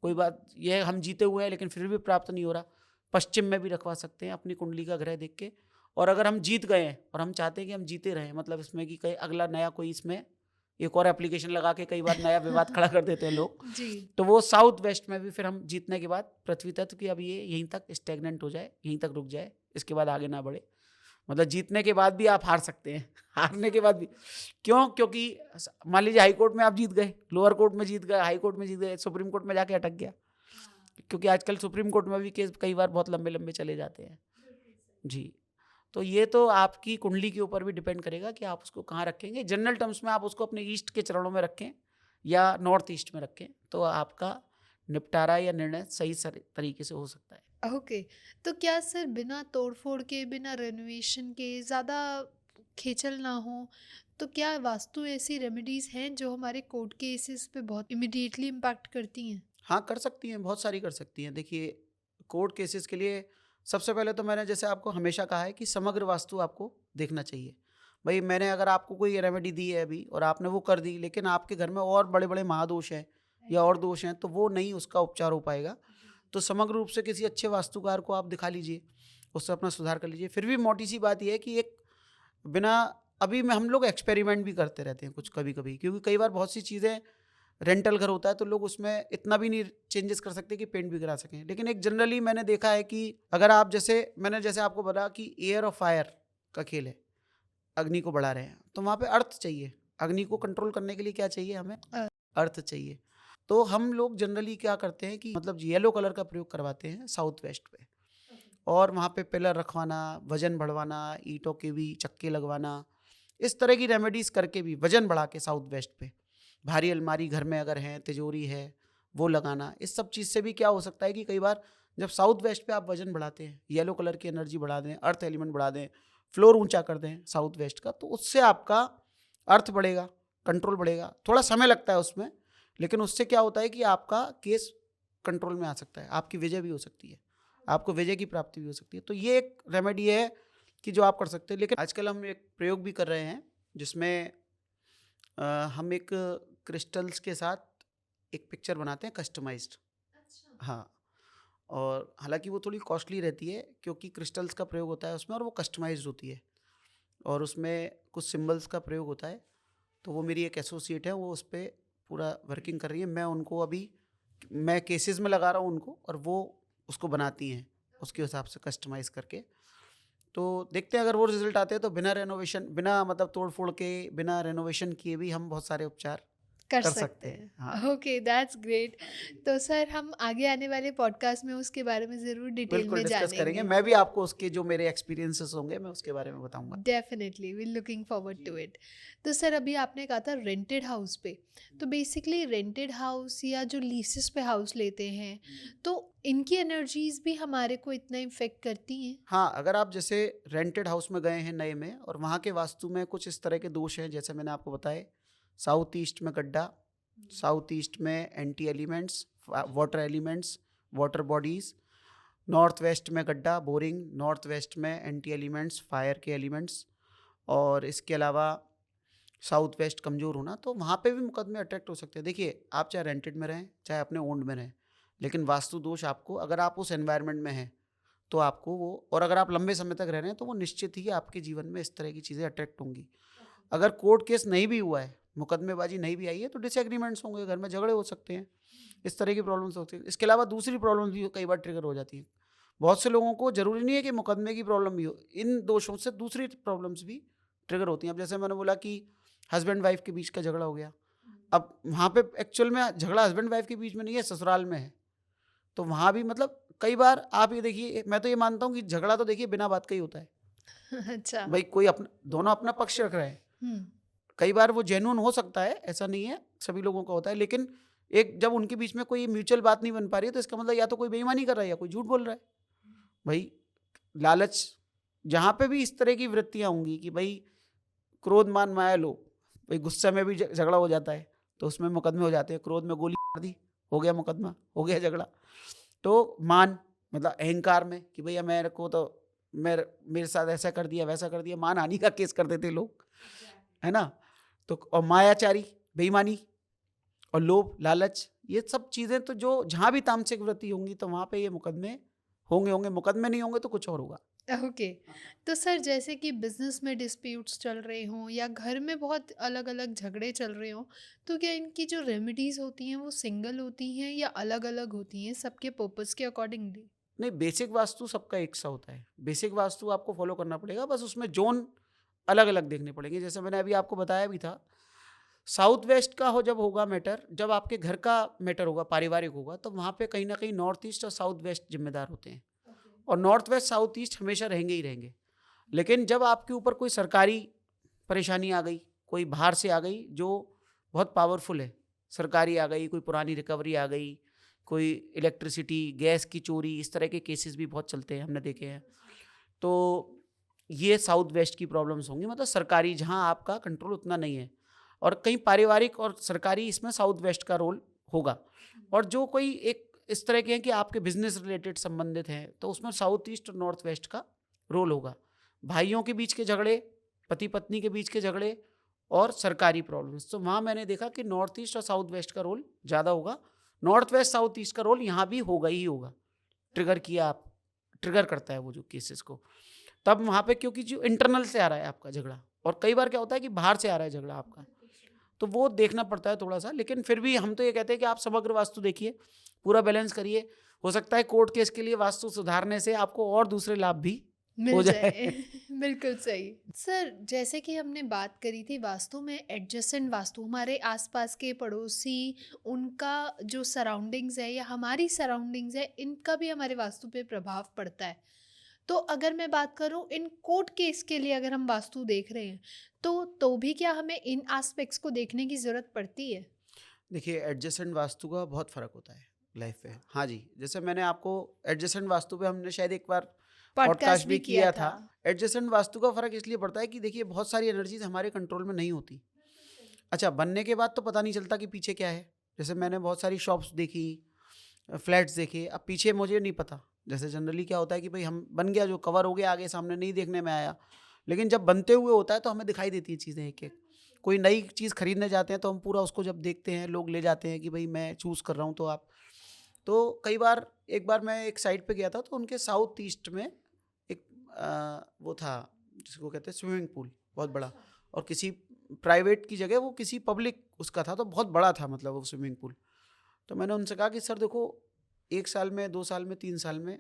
कोई बात यह हम जीते हुए हैं लेकिन फिर भी प्राप्त नहीं हो रहा, पश्चिम में भी रखवा सकते हैं अपनी कुंडली का ग्रह देख के। और अगर हम जीत गए हैं और हम चाहते हैं कि हम जीते रहें, मतलब इसमें कि कहीं अगला नया कोई इसमें एक और एप्लीकेशन लगा के कई बार नया विवाद खड़ा कर देते हैं लोग जी। तो वो साउथ वेस्ट में भी फिर हम जीतने के बाद पृथ्वी तत्व की अब ये यहीं तक स्टेगनेंट हो जाए, यहीं तक रुक जाए, इसके बाद आगे ना बढ़े। मतलब जीतने के बाद भी आप हार सकते हैं, हारने के बाद भी क्यों? क्योंकि मान लीजिए हाई कोर्ट में आप जीत गए, लोअर कोर्ट में जीत गए, हाई कोर्ट में जीत गए, सुप्रीम कोर्ट में जाके अटक गया, क्योंकि आजकल सुप्रीम कोर्ट में भी केस कई बार बहुत लंबे लंबे चले जाते हैं जी। तो ये तो आपकी कुंडली के ऊपर भी डिपेंड करेगा कि आप उसको कहाँ रखेंगे। जनरल टर्म्स में आप उसको अपने ईस्ट के चरणों में रखें या नॉर्थ ईस्ट में रखें, तो आपका निपटारा या निर्णय सही तरीके से हो सकता है। ओके, तो क्या सर बिना तोड़फोड़ के, बिना रेनोवेशन के, ज़्यादा खेचल ना हो, तो क्या वास्तु ऐसी रेमेडीज़ हैं जो हमारे कोर्ट केसेस पे बहुत इमिडिएटली इम्पैक्ट करती हैं? हाँ कर सकती हैं, बहुत सारी कर सकती हैं। देखिए कोर्ट केसेस के लिए सबसे पहले तो मैंने जैसे आपको हमेशा कहा है कि समग्र वास्तु आपको देखना चाहिए। भाई मैंने अगर आपको कोई रेमेडी दी है अभी और आपने वो कर दी, लेकिन आपके घर में और बड़े बड़े महादोष हैं या और दोष हैं, तो वो नहीं उसका उपचार हो पाएगा। तो समग्र रूप से किसी अच्छे वास्तुकार को आप दिखा लीजिए, उससे अपना सुधार कर लीजिए। फिर भी मोटी सी बात यह है कि एक बिना अभी में हम लोग एक्सपेरिमेंट भी करते रहते हैं कुछ कभी कभी, क्योंकि कई बार बहुत सी चीज़ें रेंटल घर होता है तो लोग उसमें इतना भी नहीं चेंजेस कर सकते कि पेंट भी करा सकें। लेकिन एक जनरली मैंने देखा है कि अगर आप जैसे आपको बताया कि एयर और फायर का खेल है, अग्नि को बढ़ा रहे हैं, तो वहाँ पे अर्थ चाहिए। अग्नि को कंट्रोल करने के लिए क्या चाहिए हमें? अर्थ चाहिए। तो हम लोग जनरली क्या करते हैं कि मतलब येलो कलर का प्रयोग करवाते हैं साउथ वेस्ट पे, और वहाँ पे पिलर रखवाना, वजन बढ़वाना, ईंटों के भी चक्के लगवाना, इस तरह की रेमेडीज करके भी वजन बढ़ा के साउथ वेस्ट पे भारी अलमारी घर में अगर है, तिजोरी है, वो लगाना। इस सब चीज़ से भी क्या हो सकता है कि कई बार जब साउथ वेस्ट पे आप वजन बढ़ाते हैं, येलो कलर की एनर्जी बढ़ा दें, अर्थ एलिमेंट बढ़ा दें, फ्लोर ऊंचा कर दें साउथ वेस्ट का, तो उससे आपका अर्थ बढ़ेगा, कंट्रोल बढ़ेगा। थोड़ा समय लगता है उसमें, लेकिन उससे क्या होता है कि आपका केस कंट्रोल में आ सकता है, आपकी विजय भी हो सकती है, आपको विजय की प्राप्ति भी हो सकती है। तो ये एक रेमेडी है कि जो आप कर सकते हैं। लेकिन आजकल हम एक प्रयोग भी कर रहे हैं जिसमें हम एक क्रिस्टल्स के साथ एक पिक्चर बनाते हैं कस्टमाइज्ड। हाँ, और हालांकि वो थोड़ी कॉस्टली रहती है क्योंकि क्रिस्टल्स का प्रयोग होता है उसमें, और वो कस्टमाइज्ड होती है, और उसमें कुछ सिंबल्स का प्रयोग होता है। तो वो मेरी एक एसोसिएट है, वो उस पर पूरा वर्किंग कर रही है। मैं केसेस में लगा रहा हूँ उनको, और वो उसको बनाती हैं उसके हिसाब से कस्टमाइज़ करके। तो देखते हैं अगर वो रिजल्ट आते हैं तो बिना मतलब तोड़ फोड़ के, बिना रेनोवेशन किए भी हम बहुत सारे उपचार कर कर सकते सकते हैं। हैं। हाँ, ओके, दैट्स ग्रेट। तो सर हम आगे आने वाले पॉडकास्ट में उसके बारे में ज़रूर डिटेल बिल्कुल में डिस्कस करेंगे। जानेंगे। मैं भी आपको उसके जो मेरे एक्सपीरियंसेस होंगे मैं उसके बारे में बताऊंगा। Definitely we looking forward to it. तो सर अभी आपने कहा था रेंटेड हाउस पे, तो बेसिकली रेंटेड हाउस या जो लीसेस पे हाउस लेते हैं, तो इनकी एनर्जीज भी हमारे को इतना इफेक्ट करती हैं? हाँ, अगर आप जैसे रेंटेड हाउस में गए हैं नए में, और वहाँ के वास्तु में कुछ इस तरह के दोष हैं जैसे मैंने आपको बताए, साउथ ईस्ट में गड्ढा, साउथ ईस्ट में anti elements, water elements, water bodies, north west में गड्ढा, बोरिंग, नॉर्थ वेस्ट में एंटी एलिमेंट्स, फायर के एलिमेंट्स, और इसके अलावा साउथ वेस्ट कमज़ोर होना, तो वहाँ पे भी मुकदमे अट्रैक्ट हो सकते हैं। देखिए, आप चाहे रेंटेड में रहें चाहे अपने ओन्ड में रहें, लेकिन वास्तु दोष आपको, अगर आप उस एनवायरनमेंट में हैं तो आपको वो, और अगर आप लंबे समय तक रह रहे हैं तो वो निश्चित ही आपके जीवन में इस तरह की चीज़ें अट्रैक्ट होंगी। अगर कोर्ट केस नहीं भी हुआ है, मुकदमेबाजी नहीं भी आई है, तो डिसएग्रीमेंट्स होंगे, घर में झगड़े हो सकते हैं, इस तरह की प्रॉब्लम्स होती है। इसके अलावा दूसरी प्रॉब्लम्स भी कई बार ट्रिगर हो जाती हैं। बहुत से लोगों को ज़रूरी नहीं है कि मुकदमे की प्रॉब्लम भी हो, इन दोषों से दूसरी प्रॉब्लम्स भी ट्रिगर होती हैं। अब जैसे मैंने बोला कि हस्बैंड वाइफ के बीच का झगड़ा हो गया, अब वहाँ पे एक्चुअल में झगड़ा हस्बैंड वाइफ के बीच में नहीं है, ससुराल में है, तो वहाँ भी मतलब कई बार आप ये देखिए, मैं तो ये मानता हूँ कि झगड़ा तो देखिए बिना बात का ही होता है। अच्छा। भाई कोई अपना, दोनों अपना पक्ष रख रहे हैं, हम्म। कई बार वो जेन्युइन हो सकता है, ऐसा नहीं है, सभी लोगों का होता है, लेकिन एक जब उनके बीच में कोई म्यूचुअल बात नहीं बन पा रही है तो इसका मतलब या तो कोई बेईमानी कर रहा है या कोई झूठ बोल रहा है। भाई लालच, जहाँ पे भी इस तरह की वृत्तियाँ होंगी कि भाई क्रोध मान माया लोभ, भाई गुस्से में भी झगड़ा हो जाता है तो उसमें मुकदमे हो जाते हैं। क्रोध में गोली मार दी, हो गया मुकदमा, हो गया झगड़ा। तो मान मतलब अहंकार में कि भैया मेरे को तो मेरे साथ ऐसा कर दिया वैसा कर दिया, मान हानि का केस कर देते लोग, है ना। तो और मायाचारी, बेईमानी, और लोभ, लालच, ये सब चीज़ें तो जो जहाँ भी तामसिक वृत्ति होंगी तो वहाँ पे ये मुकदमे होंगे। मुकदमे नहीं होंगे तो कुछ और होगा। ओके। तो सर जैसे कि बिजनेस में डिस्प्यूट्स चल रहे हों या घर में बहुत अलग अलग झगड़े चल रहे हों, तो क्या इनकी जो रेमेडीज होती हैं वो सिंगल होती हैं या अलग अलग होती हैं सबके पर्पस के अकॉर्डिंगली? नहीं, बेसिक वास्तु सबका एक सा होता है, बेसिक वास्तु आपको फॉलो करना पड़ेगा, बस उसमें जोन अलग अलग देखने पड़ेंगे। जैसे मैंने अभी आपको बताया भी था, साउथ वेस्ट का जब होगा मैटर, जब आपके घर का मैटर होगा, पारिवारिक होगा, तो वहाँ पे कहीं ना कहीं नॉर्थ ईस्ट और साउथ वेस्ट जिम्मेदार होते हैं, और नॉर्थ वेस्ट साउथ ईस्ट हमेशा रहेंगे ही रहेंगे। लेकिन जब आपके ऊपर कोई सरकारी परेशानी आ गई, कोई बाहर से आ गई जो बहुत पावरफुल है, सरकारी आ गई, कोई पुरानी रिकवरी आ गई, कोई इलेक्ट्रिसिटी गैस की चोरी, इस तरह के केसेस भी बहुत चलते हैं, हमने देखे हैं। तो ये साउथ वेस्ट की प्रॉब्लम्स होंगी, मतलब सरकारी जहाँ आपका कंट्रोल उतना नहीं है, और कहीं पारिवारिक और सरकारी, इसमें साउथ वेस्ट का रोल होगा। और जो कोई एक इस तरह के हैं कि आपके बिजनेस रिलेटेड संबंधित हैं, तो उसमें साउथ ईस्ट और नॉर्थ वेस्ट का रोल होगा। भाइयों के बीच के झगड़े, पति पत्नी के बीच के झगड़े, और सरकारी प्रॉब्लम्स, तो वहाँ मैंने देखा कि नॉर्थ ईस्ट और साउथ वेस्ट का रोल ज़्यादा होगा। नॉर्थ वेस्ट साउथ ईस्ट का रोल यहाँ भी होगा ही होगा। ट्रिगर करता है वो जो केसेस को, तब वहाँ पे, क्योंकि जो इंटरनल से आ रहा है आपका झगड़ा, और कई बार क्या होता है कि बाहर से आ रहा है झगड़ा आपका, तो वो देखना पड़ता है थोड़ा सा। लेकिन फिर भी हम तो ये कहते हैं कि आप समग्र वास्तु देखिए, पूरा बैलेंस करिए। हो सकता है कोर्ट केस के लिए वास्तु सुधारने से आपको और दूसरे लाभ भी हो मिल जाए। जाए। बिल्कुल सही। सर, जैसे कि हमने बात करी थी वास्तु में एडजेसेंट वास्तु, हमारे आसपास के पड़ोसी, उनका जो सराउंडिंग्स है या हमारी सराउंडिंग्स है, इनका भी हमारे वास्तु पे प्रभाव पड़ता है। तो अगर मैं बात करूँ इन कोर्ट केस के लिए, अगर हम वास्तु देख रहे हैं, तो भी क्या हमें इन एस्पेक्ट्स को देखने की ज़रूरत पड़ती है? देखिए, एडजेसेंट वास्तु का बहुत फ़र्क होता है लाइफ पे। हाँ जी, जैसे मैंने आपको एडजेसेंट वास्तु पे हमने शायद एक बार पॉडकास्ट पॉडकास्ट भी भी किया किया था। था। एडजेसेंट वास्तु का फ़र्क इसलिए पड़ता है कि देखिए बहुत सारी एनर्जीज़ हमारे कंट्रोल में नहीं होती। अच्छा, बनने के बाद तो पता नहीं चलता कि पीछे क्या है। जैसे मैंने बहुत सारी शॉप्स देखी, फ्लैट्स देखे, अब पीछे मुझे नहीं पता। जैसे जनरली क्या होता है कि भाई हम बन गया, जो कवर हो गया, आगे सामने नहीं देखने में आया। लेकिन जब बनते हुए होता है तो हमें दिखाई देती है चीज़ें एक-एक। कोई नई चीज़ खरीदने जाते हैं तो हम पूरा उसको जब देखते हैं, लोग ले जाते हैं कि भाई मैं चूज़ कर रहा हूँ, तो आप तो कई बार, एक बार मैं एक साइट पे गया था तो उनके साउथ ईस्ट में एक वो था जिसको कहते हैं स्विमिंग पूल, बहुत बड़ा। और किसी प्राइवेट की जगह, वो किसी पब्लिक उसका था, तो बहुत बड़ा था मतलब वो स्विमिंग पूल। तो मैंने उनसे कहा कि सर देखो, 1 साल में, 2 साल में, 3 साल में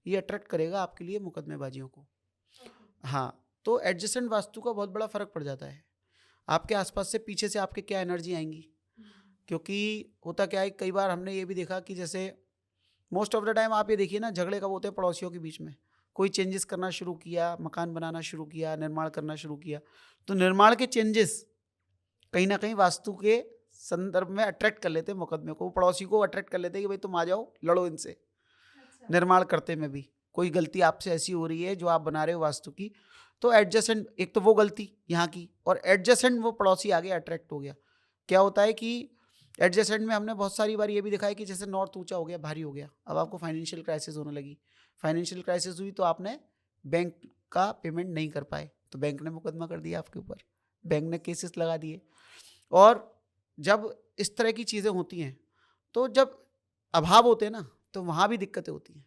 ये अट्रैक्ट करेगा आपके लिए मुकदमेबाजियों को। हाँ, तो एडजेसेंट वास्तु का बहुत बड़ा फ़र्क पड़ जाता है। आपके आसपास से पीछे से आपके क्या एनर्जी आएँगी। क्योंकि होता क्या है, कई बार हमने ये भी देखा कि जैसे मोस्ट ऑफ द टाइम आप ये देखिए ना, झगड़े कब होते हैं? पड़ोसियों के बीच में। कोई चेंजेस करना शुरू किया, मकान बनाना शुरू किया, निर्माण करना शुरू किया, तो निर्माण के चेंजेस कहीं न कहीं वास्तु के संदर्भ में अट्रैक्ट कर लेते हैं मुकदमे को। वो पड़ोसी को अट्रैक्ट कर लेते हैं कि भाई तुम आ जाओ, लड़ो इनसे। निर्माण करते में भी कोई गलती आपसे ऐसी हो रही है जो आप बना रहे हो वास्तु की, तो एडजेसेंट, एक तो वो गलती यहाँ की, और एडजेसेंट वो पड़ोसी आगे अट्रैक्ट हो गया। क्या होता है कि एडजेसेंट में हमने बहुत सारी बार ये भी देखा है कि जैसे नॉर्थ ऊंचा हो गया, भारी हो गया, अब आपको फाइनेंशियल क्राइसिस होने लगी। फाइनेंशियल क्राइसिस हुई तो आपने बैंक का पेमेंट नहीं कर पाए, तो बैंक ने मुकदमा कर दिया आपके ऊपर, बैंक ने केसेस लगा दिए। और जब इस तरह की चीज़ें होती हैं, तो जब अभाव होते हैं ना, तो वहाँ भी दिक्कतें होती हैं।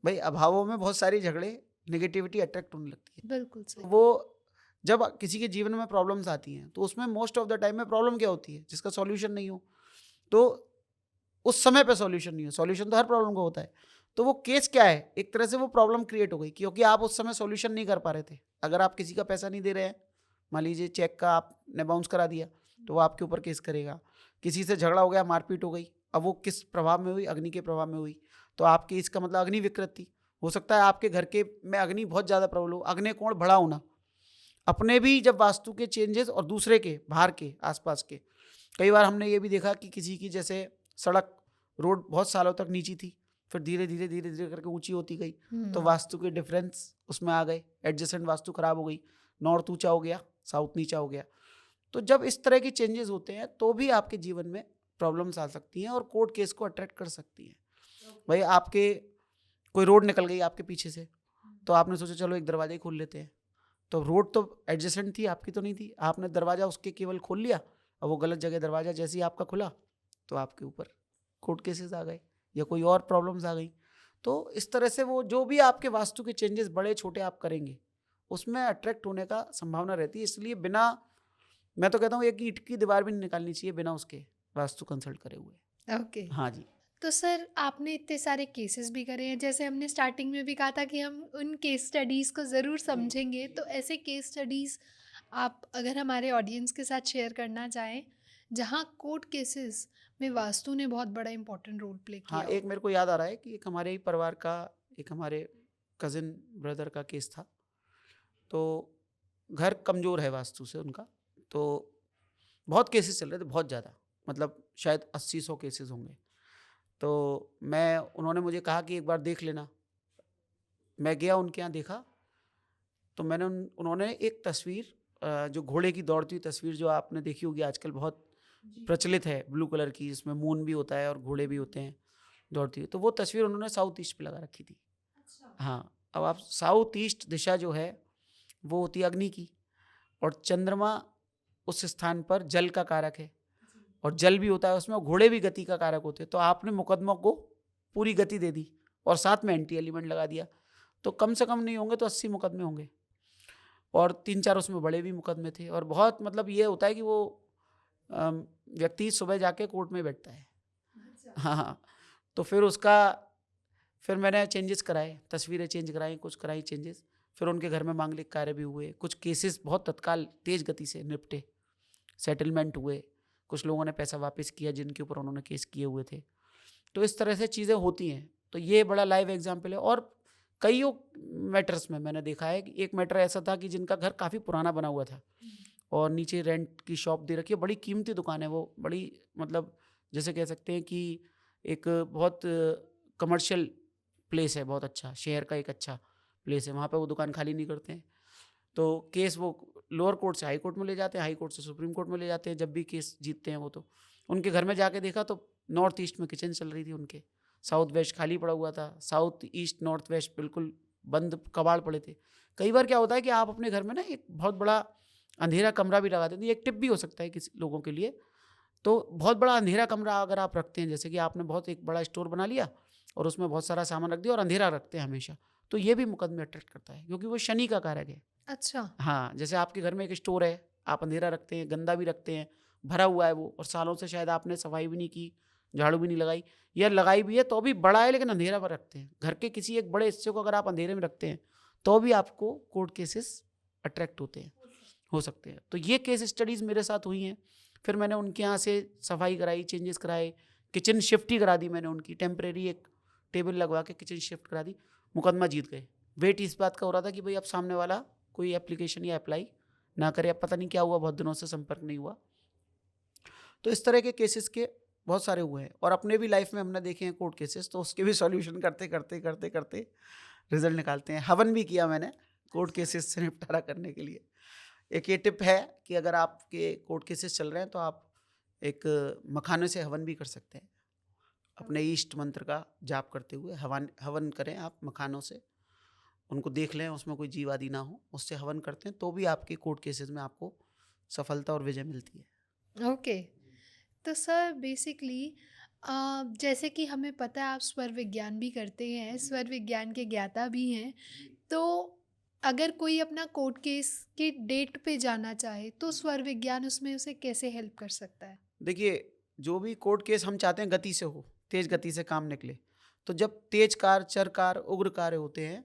भाई अभावों में बहुत सारी झगड़े, नेगेटिविटी अट्रैक्ट होने लगती है। बिल्कुल सही। वो जब किसी के जीवन में प्रॉब्लम्स आती हैं, तो उसमें मोस्ट ऑफ द टाइम में प्रॉब्लम क्या होती है? जिसका सॉल्यूशन नहीं हो। तो उस समय पे सॉल्यूशन नहीं हो, सॉल्यूशन तो हर प्रॉब्लम का होता है। तो वो केस क्या है? एक तरह से वो प्रॉब्लम क्रिएट हो गई, क्योंकि आप उस समय सॉल्यूशन नहीं कर पा रहे थे। अगर आप किसी का पैसा नहीं दे रहे हैं, मान लीजिए चेक का आपने बाउंस करा दिया, तो वो आपके ऊपर केस करेगा। किसी से झगड़ा हो गया, मारपीट हो गई, अब वो किस प्रभाव में हुई? अग्नि के प्रभाव में हुई। तो आपकी इसका मतलब अग्नि विकृत थी। हो सकता है आपके घर के में अग्नि बहुत ज़्यादा प्रबल हो, अग्नि कोण बड़ा होना। अपने भी जब वास्तु के चेंजेस, और दूसरे के, बाहर के, आसपास के। कई बार हमने ये भी देखा कि किसी की जैसे सड़क, रोड बहुत सालों तक नीची थी, फिर धीरे धीरे धीरे धीरे करके ऊंची होती गई, तो वास्तु के डिफरेंस उसमें आ गए, एडजेसेंट वास्तु खराब हो गई, नॉर्थ ऊंचा हो गया, साउथ नीचा हो गया। तो जब इस तरह के चेंजेस होते हैं तो भी आपके जीवन में प्रॉब्लम्स आ सकती हैं और कोर्ट केस को अट्रैक्ट कर सकती हैं। भाई आपके कोई रोड निकल गई आपके पीछे से, तो आपने सोचा चलो एक दरवाजा ही खोल लेते हैं, तो रोड तो एडजेसेंट थी, आपकी तो नहीं थी, आपने दरवाजा उसके केवल खोल लिया, और वो गलत जगह दरवाजा जैसे ही आपका खुला, तो आपके ऊपर कोर्ट केसेस आ गए या कोई और प्रॉब्लम्स आ गई। तो इस तरह से वो जो भी आपके वास्तु के चेंजेस बड़े छोटे आप करेंगे, उसमें अट्रैक्ट होने का संभावना रहती है। इसलिए बिना, मैं तो कहता हूँ एक ईंट की दीवार भी नहीं निकालनी चाहिए बिना उसके वास्तु कंसल्ट करे हुए। ओके। हाँ जी। तो सर, आपने इतने सारे केसेस भी करे हैं, जैसे हमने स्टार्टिंग में भी कहा था कि हम उन केस स्टडीज़ को ज़रूर समझेंगे, तो ऐसे केस स्टडीज़ आप अगर हमारे ऑडियंस के साथ शेयर करना चाहें, जहाँ कोर्ट केसेस में वास्तु ने बहुत बड़ा इंपॉर्टेंट रोल प्ले हाँ, किया एक हो। मेरे को याद आ रहा है कि एक हमारे ही परिवार का, एक हमारे कज़िन ब्रदर का केस था। तो घर कमज़ोर है वास्तु से उनका, तो बहुत केसेस चल रहे थे, बहुत ज़्यादा, मतलब शायद 80-100 केसेस होंगे। तो उन्होंने मुझे कहा कि एक बार देख लेना। मैं गया उनके यहाँ, देखा, तो उन्होंने एक तस्वीर, जो घोड़े की दौड़ती हुई तस्वीर जो आपने देखी होगी आजकल बहुत प्रचलित है, ब्लू कलर की, जिसमें मून भी होता है और घोड़े भी होते हैं दौड़ती हुई, तो वो तस्वीर उन्होंने साउथ ईस्ट पे लगा रखी थी। हाँ, अब आप साउथ ईस्ट दिशा जो है वो होती है अग्नि की, और चंद्रमा उस स्थान पर जल का कारक है, और जल भी होता है उसमें, और घोड़े भी गति का कारक होते हैं। तो आपने मुकदमा को पूरी गति दे दी और साथ में एंटी एलिमेंट लगा दिया, तो कम से कम नहीं होंगे तो 80 मुकदमे होंगे, और 3-4 उसमें बड़े भी मुकदमे थे। और बहुत, मतलब ये होता है कि वो व्यक्ति सुबह जाके कोर्ट में बैठता है। हाँ हाँ, तो फिर मैंने चेंजेस कराए, तस्वीरें चेंज कराई, कुछ कराई चेंजेस। फिर उनके घर में मांगलिक कार्य भी हुए, कुछ केसेस बहुत तत्काल तेज गति से निपटे, सेटलमेंट हुए, कुछ लोगों ने पैसा वापस किया जिनके ऊपर उन्होंने केस किए हुए थे। तो इस तरह से चीज़ें होती हैं। तो ये बड़ा लाइव एग्जाम्पल है। और कईयों मैटर्स में मैंने देखा है कि एक मैटर ऐसा था कि जिनका घर काफ़ी पुराना बना हुआ था और नीचे रेंट की शॉप दे रखी है, बड़ी कीमती दुकान है वो, बड़ी मतलब जैसे कह सकते हैं कि एक बहुत कमर्शियल प्लेस है, बहुत अच्छा, शहर का एक अच्छा प्लेस है, वहाँ पे वो दुकान खाली नहीं करते हैं। तो केस वो लोअर कोर्ट से हाई कोर्ट में ले जाते हैं, हाई कोर्ट से सुप्रीम कोर्ट में ले जाते हैं, जब भी केस जीतते हैं वो। तो उनके घर में जाके देखा तो नॉर्थ ईस्ट में किचन चल रही थी उनके, साउथ वेस्ट खाली पड़ा हुआ था, साउथ ईस्ट नॉर्थ वेस्ट बिल्कुल बंद कबाड़ पड़े थे। कई बार क्या होता है कि आप अपने घर में ना एक बहुत बड़ा अंधेरा कमरा भी लगा देते हैं, एक टिप भी हो सकता है किसी लोगों के लिए। तो बहुत बड़ा अंधेरा कमरा अगर आप रखते हैं, जैसे कि आपने बहुत एक बड़ा स्टोर बना लिया और उसमें बहुत सारा सामान रख दिया और अंधेरा रखते हैं हमेशा, तो ये भी मुकदमे अट्रैक्ट करता है, क्योंकि वो शनि का कारक है। अच्छा। हाँ, जैसे आपके घर में एक स्टोर है, आप अंधेरा रखते हैं, गंदा भी रखते हैं, भरा हुआ है वो, और सालों से शायद आपने सफाई भी नहीं की, झाड़ू भी नहीं लगाई, या लगाई भी है तो भी बड़ा है लेकिन अंधेरा पर रखते हैं। घर के किसी एक बड़े हिस्से को अगर आप अंधेरे में रखते हैं तो भी आपको कोर्ट केसेस अट्रैक्ट होते हैं, हो सकते हैं। तो ये केस स्टडीज़ मेरे साथ हुई हैं। फिर मैंने उनके यहाँ से सफाई कराई, चेंजेस कराए, किचन शिफ्ट ही करा दी मैंने उनकी, टेम्परेरी एक टेबल लगवा के किचन शिफ्ट करा दी, मुकदमा जीत गए। वेट इस बात का हो रहा था कि भाई अब सामने वाला कोई एप्लीकेशन या अप्लाई ना करे, अब पता नहीं क्या हुआ, बहुत दिनों से संपर्क नहीं हुआ। तो इस तरह के केसेस के बहुत सारे हुए हैं, और अपने भी लाइफ में हमने देखे हैं कोर्ट केसेस, तो उसके भी सॉल्यूशन करते करते करते करते रिजल्ट निकालते हैं। हवन भी किया मैंने कोर्ट केसेस से निपटारा करने के लिए। एक ये टिप है कि अगर आपके कोर्ट केसेस चल रहे हैं तो आप एक मखाने से हवन भी कर सकते हैं, अपने ईष्ट मंत्र का जाप करते हुए हवन हवन करें आप मखानों से, उनको देख लें उसमें कोई जीव आदि ना हो, उससे हवन करते हैं तो भी आपके कोर्ट केसेस में आपको सफलता और विजय मिलती है। ओके। तो सर बेसिकली जैसे कि हमें पता है आप स्वर विज्ञान भी करते हैं, स्वर विज्ञान के ज्ञाता भी हैं, तो अगर कोई अपना कोर्ट केस के डेट पे जाना चाहे तो स्वर विज्ञान उसमें उसे कैसे हेल्प कर सकता है? देखिए, जो भी कोर्ट केस हम चाहते हैं गति से हो, तेज गति से काम निकले, तो जब तेज कार, चर कार, उग्र कार्य होते हैं,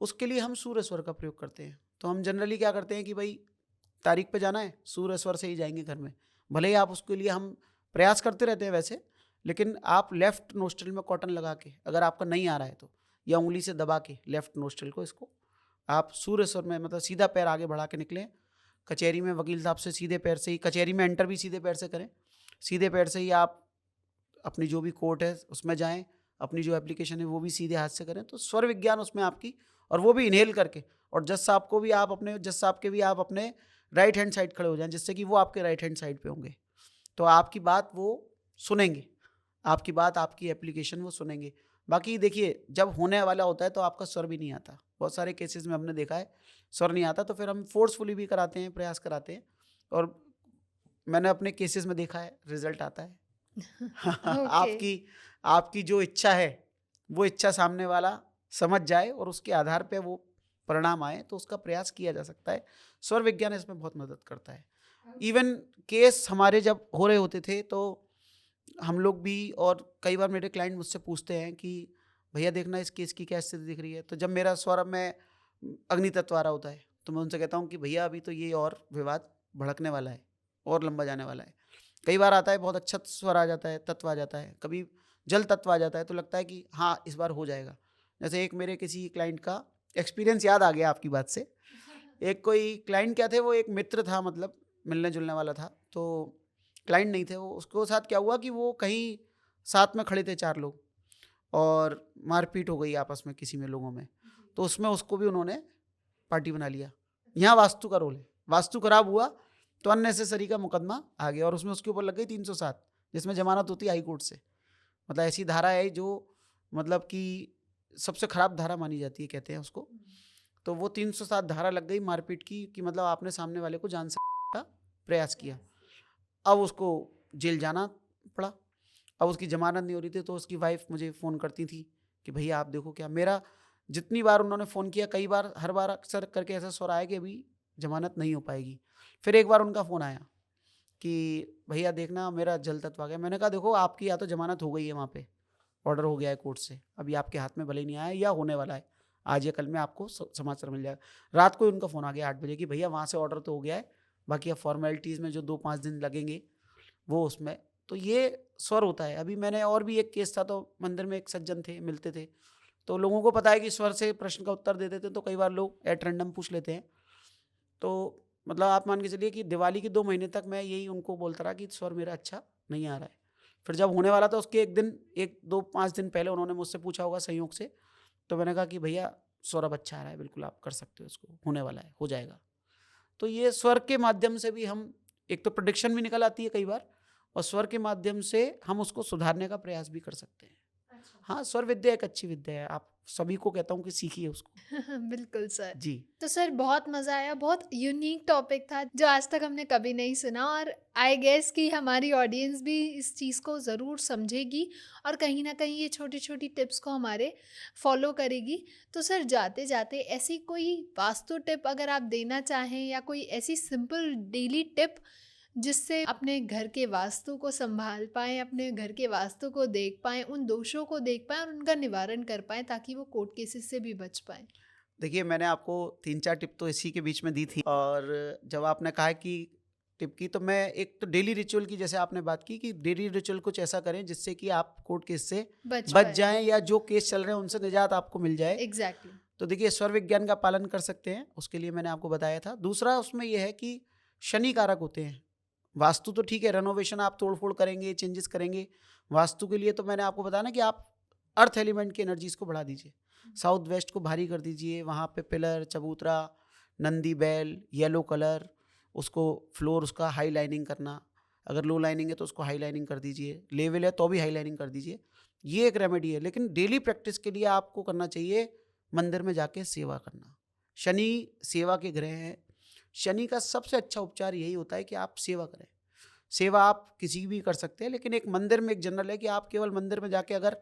उसके लिए हम सूर्य स्वर का प्रयोग करते हैं। तो हम जनरली क्या करते हैं कि भाई तारीख पे जाना है, सूर्य स्वर से ही जाएंगे घर में। भले ही आप उसके लिए हम प्रयास करते रहते हैं वैसे, लेकिन आप लेफ्ट नोस्ट्रिल में कॉटन लगा के, अगर आपका नहीं आ रहा है तो, या उंगली से दबा के लेफ्ट नोस्ट्रिल को, इसको आप सूर्य स्वर में, मतलब सीधा पैर आगे बढ़ा के निकलें। कचहरी में वकील साहब से सीधे पैर से ही, कचहरी में एंटर भी सीधे पैर से करें, सीधे पैर से ही आप अपनी जो भी कोर्ट है उसमें जाएं, अपनी जो एप्लीकेशन है वो भी सीधे हाथ से करें, तो स्वर विज्ञान उसमें आपकी, और वो भी इनहेल करके। और जज साहब को भी आप अपने, जज साहब के भी आप अपने राइट हैंड साइड खड़े हो जाएं, जिससे कि वो आपके राइट हैंड साइड पे होंगे, तो आपकी बात वो सुनेंगे, आपकी बात, आपकी एप्लीकेशन वो सुनेंगे। बाकी देखिए, जब होने वाला होता है तो आपका स्वर भी नहीं आता, बहुत सारे केसेस में हमने देखा है स्वर नहीं आता, तो फिर हम फोर्सफुली भी कराते हैं, प्रयास कराते हैं, और मैंने अपने केसेस में देखा है रिजल्ट आता है। ओके। आपकी आपकी जो इच्छा है वो इच्छा सामने वाला समझ जाए और उसके आधार पे वो परिणाम आए, तो उसका प्रयास किया जा सकता है। स्वर विज्ञान इसमें बहुत मदद करता है। इवन केस हमारे जब हो रहे होते थे तो हम लोग भी, और कई बार मेरे क्लाइंट मुझसे पूछते हैं कि भैया देखना इस केस की क्या स्थिति दिख रही है, तो जब मेरा स्वर में अग्नि तत्व आ रहा होता है तो मैं उनसे कहता हूँ कि भैया अभी तो ये और विवाद भड़कने वाला है और लंबा जाने वाला है। कई बार आता है बहुत अच्छा स्वर आ जाता है, तत्व आ जाता है, कभी जल तत्व आ जाता है, तो लगता है कि हाँ इस बार हो जाएगा। जैसे एक मेरे किसी क्लाइंट का एक्सपीरियंस याद आ गया आपकी बात से। एक कोई क्लाइंट क्या थे, वो एक मित्र था, मतलब मिलने जुलने वाला था, तो क्लाइंट नहीं थे वो। उसके साथ क्या हुआ कि वो कहीं साथ में खड़े थे 4 लोग, और मारपीट हो गई आपस में किसी में लोगों में, तो उसमें उसको भी उन्होंने पार्टी बना लिया। यहाँ वास्तु का रोल है, वास्तु खराब हुआ तो अननेसेसरी का मुकदमा आ गया, और उसमें उसके ऊपर लग गई 307, जिसमें जमानत होती है हाई कोर्ट से। मतलब ऐसी धारा है जो मतलब कि सबसे खराब धारा मानी जाती है, कहते हैं उसको। तो वो 307 धारा लग गई मारपीट की, कि मतलब आपने सामने वाले को जान से का प्रयास किया। अब उसको जेल जाना पड़ा। अब उसकी जमानत नहीं हो रही थी, तो उसकी वाइफ मुझे फ़ोन करती थी कि भैया आप देखो क्या। मेरा जितनी बार उन्होंने फ़ोन किया, कई बार, हर बार अक्सर करके ऐसा स्वर आया कि अभी जमानत नहीं हो पाएगी। फिर एक बार उनका फ़ोन आया कि भैया देखना मेरा जल तत्व आ गया। मैंने कहा देखो आपकी या तो जमानत हो गई है, वहाँ पे ऑर्डर हो गया है कोर्ट से, अभी आपके हाथ में भले ही नहीं आया या होने वाला है, आज या कल में आपको समाचार मिल जाएगा। रात को ही उनका फ़ोन आ गया 8 बजे कि भैया वहाँ से ऑर्डर तो हो गया है, बाकी अब फॉर्मेलिटीज़ में जो 2-5 दिन लगेंगे वो उसमें। तो ये स्वर होता है। अभी मैंने और भी एक केस था, तो मंदिर में एक सज्जन थे, मिलते थे, तो लोगों को पता है कि स्वर से प्रश्न का उत्तर दे देते हैं, तो कई बार लोग एट रैंडम पूछ लेते हैं। तो मतलब आप मान के चलिए कि दिवाली के 2 महीने तक मैं यही उनको बोलता रहा कि स्वर मेरा अच्छा नहीं आ रहा है। फिर जब होने वाला था उसके 1-2-5 दिन पहले उन्होंने मुझसे पूछा होगा संयोग से, तो मैंने कहा कि भैया स्वर अब अच्छा आ रहा है, बिल्कुल आप कर सकते हो इसको, होने वाला है, हो जाएगा। तो ये स्वर के माध्यम से भी हम, एक तो प्रेडिक्शन भी निकल आती है कई बार, और स्वर के माध्यम से हम उसको सुधारने का प्रयास भी कर सकते हैं। हाँ, स्वर विद्या एक अच्छी विद्या है, आप सभी को कहता हूँ कि सीखिए उसको। बिल्कुल सर। जी। तो सर बहुत मज़ा आया, बहुत यूनिक टॉपिक था जो आज तक हमने कभी नहीं सुना, और आई गेस कि हमारी ऑडियंस भी इस चीज़ को ज़रूर समझेगी और कहीं ना कहीं ये छोटी छोटी टिप्स को हमारे फॉलो करेगी। तो सर जाते जाते ऐसी कोई वास्तु टिप अगर आप देना चाहें, या कोई ऐसी सिंपल डेली टिप जिससे अपने घर के वास्तु को संभाल पाएँ, अपने घर के वास्तु को देख पाएँ, उन दोषों को देख पाएँ और उनका निवारण कर पाएँ, ताकि वो कोर्ट केसेस से भी बच पाएँ। देखिए मैंने आपको 3-4 टिप तो इसी के बीच में दी थी, और जब आपने कहा कि टिप की, तो मैं एक तो डेली रिचुअल की, जैसे आपने बात की कि डेली रिचुअल कुछ ऐसा करें जिससे कि आप कोर्ट केस से बच बच पाएँ। जाएं, या जो केस चल रहे हैं उनसे निजात आपको मिल जाए। एग्जैक्टली। तो देखिए स्वर विज्ञान का पालन कर सकते हैं, उसके लिए मैंने आपको बताया था। दूसरा उसमें यह है कि शनि कारक होते हैं। वास्तु तो ठीक है, रेनोवेशन आप तोड़ फोड़ करेंगे, चेंजेस करेंगे, वास्तु के लिए तो मैंने आपको बताया ना कि आप अर्थ एलिमेंट की एनर्जीज को बढ़ा दीजिए, साउथ वेस्ट को भारी कर दीजिए, वहाँ पे पिलर, चबूतरा, नंदी बैल, येलो कलर, उसको फ्लोर उसका हाई लाइनिंग करना, अगर लो लाइनिंग है तो उसको हाई लाइनिंग कर दीजिए, लेवल है तो भी हाई लाइनिंग कर दीजिए। ये एक रेमेडी है। लेकिन डेली प्रैक्टिस के लिए आपको करना चाहिए मंदिर में जाके सेवा करना। शनि सेवा के ग्रह हैं। शनि का सबसे अच्छा उपचार यही होता है कि आप सेवा करें। सेवा आप किसी भी कर सकते हैं, लेकिन एक मंदिर में एक जनरल है कि आप केवल मंदिर में जाके अगर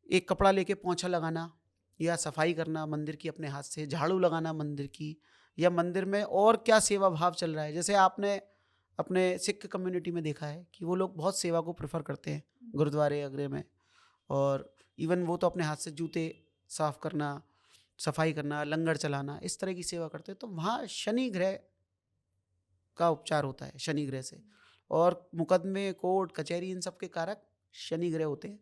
एक कपड़ा लेके पोंछा लगाना, या सफाई करना मंदिर की अपने हाथ से, झाड़ू लगाना मंदिर की, या मंदिर में और क्या सेवा भाव चल रहा है। जैसे आपने अपने सिख कम्युनिटी में देखा है कि वो लोग बहुत सेवा को प्रेफर करते हैं गुरुद्वारे वगैरह में, और इवन वो तो अपने हाथ से जूते साफ करना, सफाई करना, लंगर चलाना, इस तरह की सेवा करते हैं। तो वहाँ शनि ग्रह का उपचार होता है, शनि ग्रह से। और मुकदमे, कोर्ट कचहरी, इन सब के कारक शनि ग्रह होते हैं।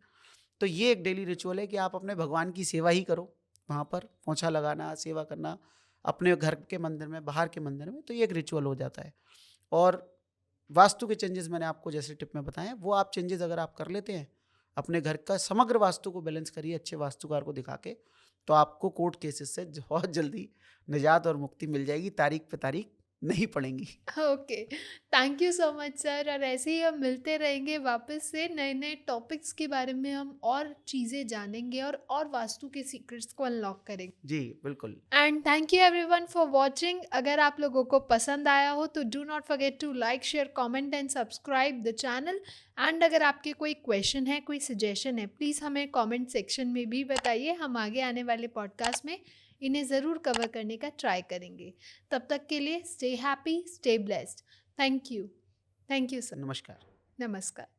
तो ये एक डेली रिचुअल है कि आप अपने भगवान की सेवा ही करो, वहाँ पर पोंछा लगाना, सेवा करना, अपने घर के मंदिर में, बाहर के मंदिर में। तो ये एक रिचुअल हो जाता है। और वास्तु के चेंजेस मैंने आपको जैसे टिप में बताए, वो आप चेंजेस अगर आप कर लेते हैं, अपने घर का समग्र वास्तु को बैलेंस करिए अच्छे वास्तुकार को दिखा के, तो आपको कोर्ट केसेस से बहुत जल्दी निजात और मुक्ति मिल जाएगी। तारीख पे तारीख नहीं पड़ेंगी। Okay, thank you so much sir, और ऐसे ही हम मिलते रहेंगे वापस से, नए नए टॉपिक्स के बारे में हम और चीज़ें जानेंगे और वास्तु के सीक्रेट्स को अनलॉक करेंगे। जी बिल्कुल। And thank you everyone for watching. अगर आप लोगों को पसंद आया हो तो do not forget to like, share, comment and subscribe the channel. And अगर आपके कोई क्वेश्चन है, कोई सजेशन है, प्लीज़ हमें कमेंट सेक्शन में भी बताइए। हम आगे आने वाले पॉडकास्ट में इन्हें ज़रूर कवर करने का ट्राई करेंगे। तब तक के लिए stay happy, stay blessed. Thank you sir. नमस्कार। नमस्कार।